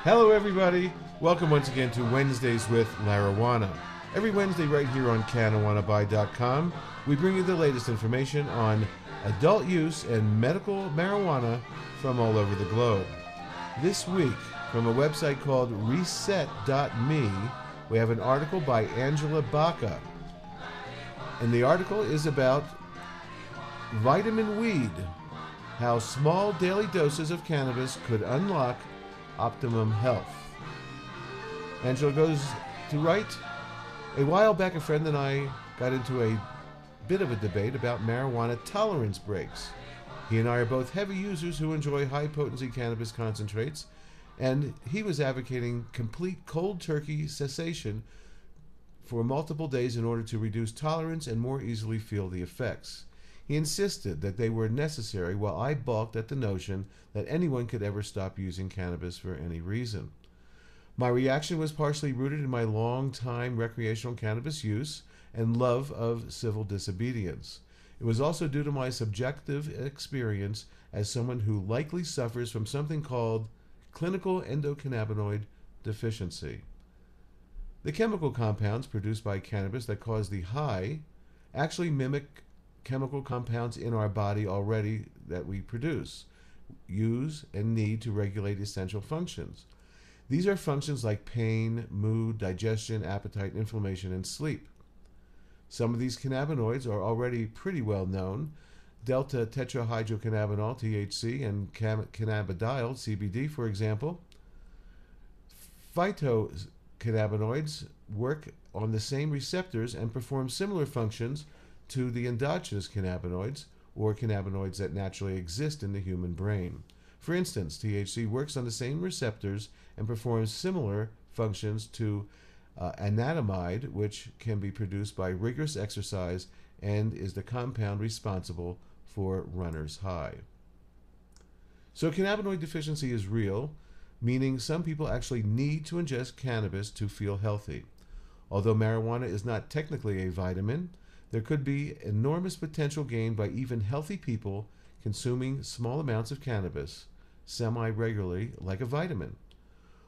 Hello, everybody. Welcome once again to Wednesdays with Marijuana. Every Wednesday, right here on CannaWannaBuy.com, we bring you the latest information on adult use and medical marijuana from all over the globe. This week, from a website called Reset.me, we have an article by Angela Baca. And the article is about vitamin weed, how small daily doses of cannabis could unlock optimum health. Angela goes to write, a while back a friend and I got into a bit of a debate about marijuana tolerance breaks. He and I are both heavy users who enjoy high potency cannabis concentrates, and he was advocating complete cold turkey cessation for multiple days in order to reduce tolerance and more easily feel the effects. He insisted that they were necessary, while I balked at the notion that anyone could ever stop using cannabis for any reason. My reaction was partially rooted in my long-time recreational cannabis use and love of civil disobedience. It was also due to my subjective experience as someone who likely suffers from something called clinical endocannabinoid deficiency. The chemical compounds produced by cannabis that cause the high actually mimic chemical compounds in our body already that we produce, use, and need to regulate essential functions. These are functions like pain, mood, digestion, appetite, inflammation, and sleep. Some of these cannabinoids are already pretty well known. Delta tetrahydrocannabinol, THC, and cannabidiol, CBD, for example. Phytocannabinoids work on the same receptors and perform similar functions to the endogenous cannabinoids, or cannabinoids that naturally exist in the human brain. For instance, THC works on the same receptors and performs similar functions to anandamide, which can be produced by rigorous exercise and is the compound responsible for runner's high. So cannabinoid deficiency is real, meaning some people actually need to ingest cannabis to feel healthy. Although marijuana is not technically a vitamin, there could be enormous potential gained by even healthy people consuming small amounts of cannabis semi-regularly, like a vitamin.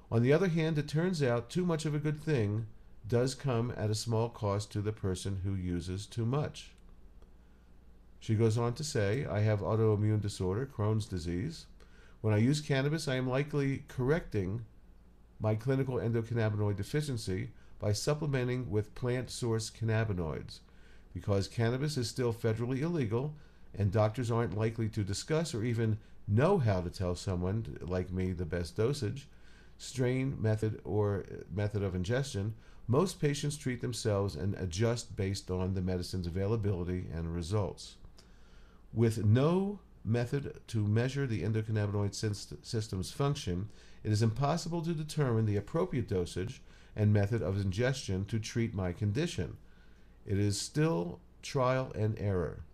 On the other hand, it turns out too much of a good thing does come at a small cost to the person who uses too much. She goes on to say, I have autoimmune disorder, Crohn's disease. When I use cannabis, I am likely correcting my clinical endocannabinoid deficiency by supplementing with plant-source cannabinoids. Because cannabis is still federally illegal and doctors aren't likely to discuss or even know how to tell someone like me the best dosage, strain, method, or method of ingestion, most patients treat themselves and adjust based on the medicine's availability and results. With no method to measure the endocannabinoid system's function, it is impossible to determine the appropriate dosage and method of ingestion to treat my condition. It is still trial and error.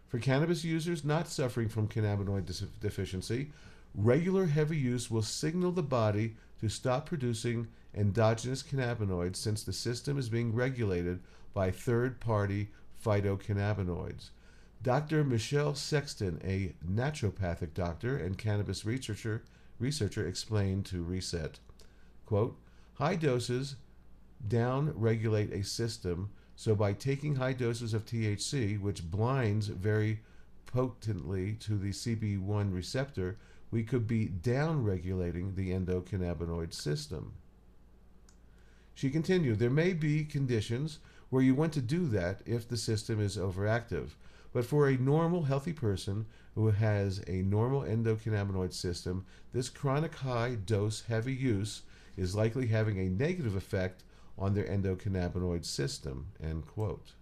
For cannabis users not suffering from cannabinoid deficiency, regular heavy use will signal the body to stop producing endogenous cannabinoids, since the system is being regulated by third-party phytocannabinoids. Dr. Michelle Sexton, a naturopathic doctor and cannabis researcher explained to Reset, quote, high doses down-regulate a system, so by taking high doses of THC, which binds very potently to the CB1 receptor, we could be down-regulating the endocannabinoid system. She continued, there may be conditions where you want to do that if the system is overactive, but for a normal, healthy person who has a normal endocannabinoid system, this chronic high-dose heavy use is likely having a negative effect on their endocannabinoid system, end quote.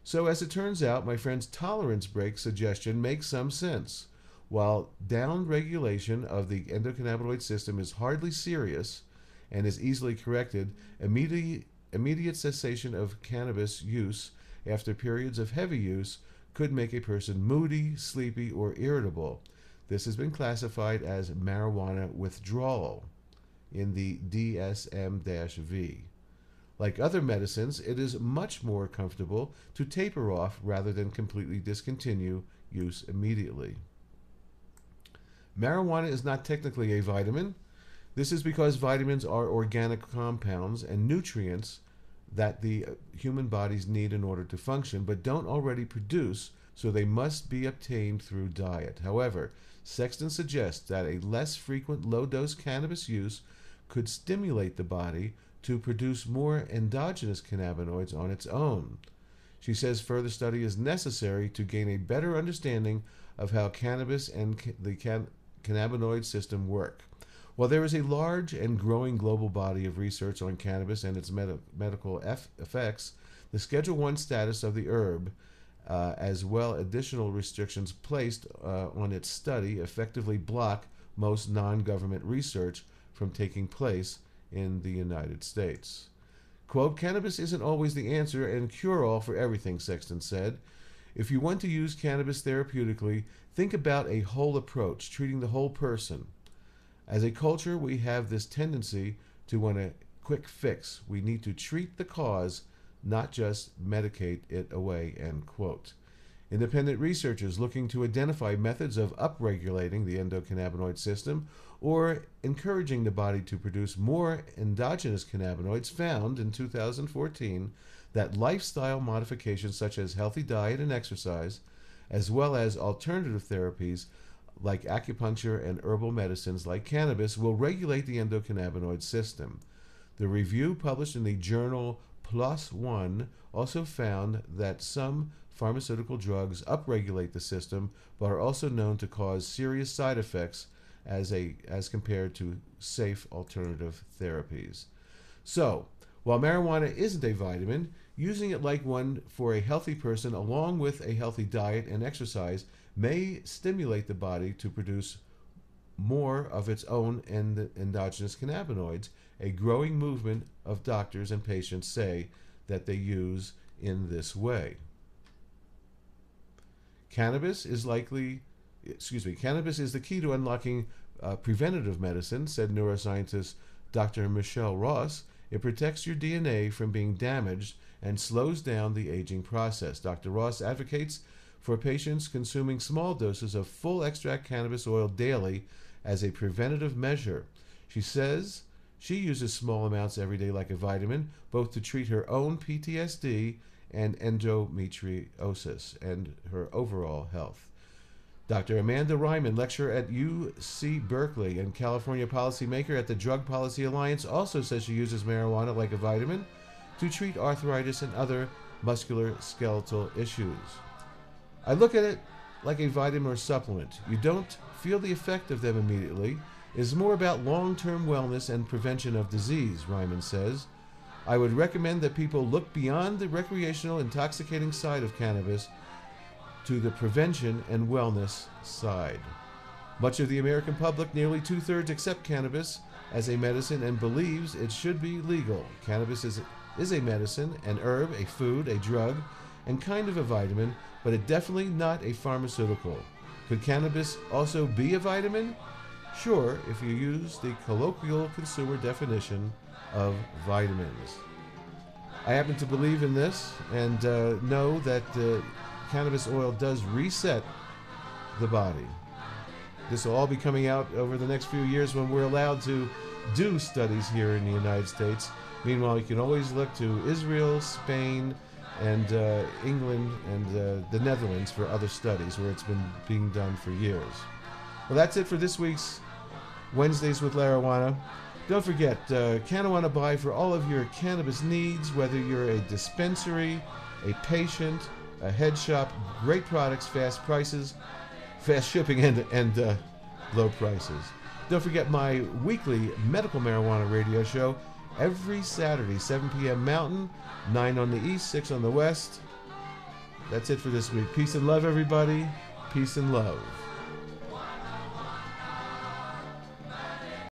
So as it turns out, my friend's tolerance break suggestion makes some sense. While down-regulation of the endocannabinoid system is hardly serious and is easily corrected, immediate cessation of cannabis use after periods of heavy use could make a person moody, sleepy, or irritable. This has been classified as marijuana withdrawal in the DSM-V. Like other medicines, it is much more comfortable to taper off rather than completely discontinue use immediately. Marijuana is not technically a vitamin. This is because vitamins are organic compounds and nutrients that the human bodies need in order to function, but don't already produce, so they must be obtained through diet. However, Sexton suggests that a less frequent low-dose cannabis use could stimulate the body to produce more endogenous cannabinoids on its own. She says further study is necessary to gain a better understanding of how cannabis and the cannabinoid system work. While there is a large and growing global body of research on cannabis and its medical effects, the Schedule I status of the herb, as well additional restrictions placed on its study, effectively block most non-government research from taking place in the United States. Quote, cannabis isn't always the answer and cure-all for everything, Sexton said. If you want to use cannabis therapeutically, think about a whole approach, treating the whole person. As a culture, we have this tendency to want a quick fix. We need to treat the cause, not just medicate it away, end quote. Independent researchers looking to identify methods of upregulating the endocannabinoid system or encouraging the body to produce more endogenous cannabinoids found in 2014 that lifestyle modifications such as healthy diet and exercise, as well as alternative therapies like acupuncture and herbal medicines like cannabis, will regulate the endocannabinoid system. The review published in the journal PLOS ONE also found that some pharmaceutical drugs upregulate the system, but are also known to cause serious side effects as compared to safe alternative therapies. So, while marijuana isn't a vitamin, using it like one for a healthy person along with a healthy diet and exercise may stimulate the body to produce more of its own endogenous cannabinoids. A growing movement of doctors and patients say that they use in this way. Cannabis is the key to unlocking preventative medicine, said neuroscientist Dr. Michelle Ross. It protects your DNA from being damaged and slows down the aging process. Dr. Ross advocates for patients consuming small doses of full extract cannabis oil daily as a preventative measure. She says she uses small amounts every day like a vitamin, both to treat her own PTSD and endometriosis and her overall health. Dr. Amanda Ryman, lecturer at UC Berkeley and California policymaker at the Drug Policy Alliance, also says she uses marijuana like a vitamin to treat arthritis and other musculoskeletal issues. I look at it like a vitamin or supplement. You don't feel the effect of them immediately. It's more about long-term wellness and prevention of disease, Ryman says. I would recommend that people look beyond the recreational, intoxicating side of cannabis to the prevention and wellness side. Much of the American public, nearly two-thirds, accept cannabis as a medicine and believes it should be legal. Cannabis is a medicine, an herb, a food, a drug, and kind of a vitamin, but it's definitely not a pharmaceutical. Could cannabis also be a vitamin? Sure, if you use the colloquial consumer definition of vitamins. I happen to believe in this and know that cannabis oil does reset the body. This will all be coming out over the next few years when we're allowed to do studies here in the United States. Meanwhile, you can always look to Israel, Spain, and England and the Netherlands for other studies where it's been being done for years. Well, that's it for this week's Wednesdays with Larawana. Don't forget, Canawana Buy for all of your cannabis needs, whether you're a dispensary, a patient, a head shop. Great products, fast prices, fast shipping, and low prices. Don't forget my weekly medical marijuana radio show every Saturday, 7 p.m. Mountain, 9 on the East, 6 on the West. That's it for this week. Peace and love, everybody. Peace and love.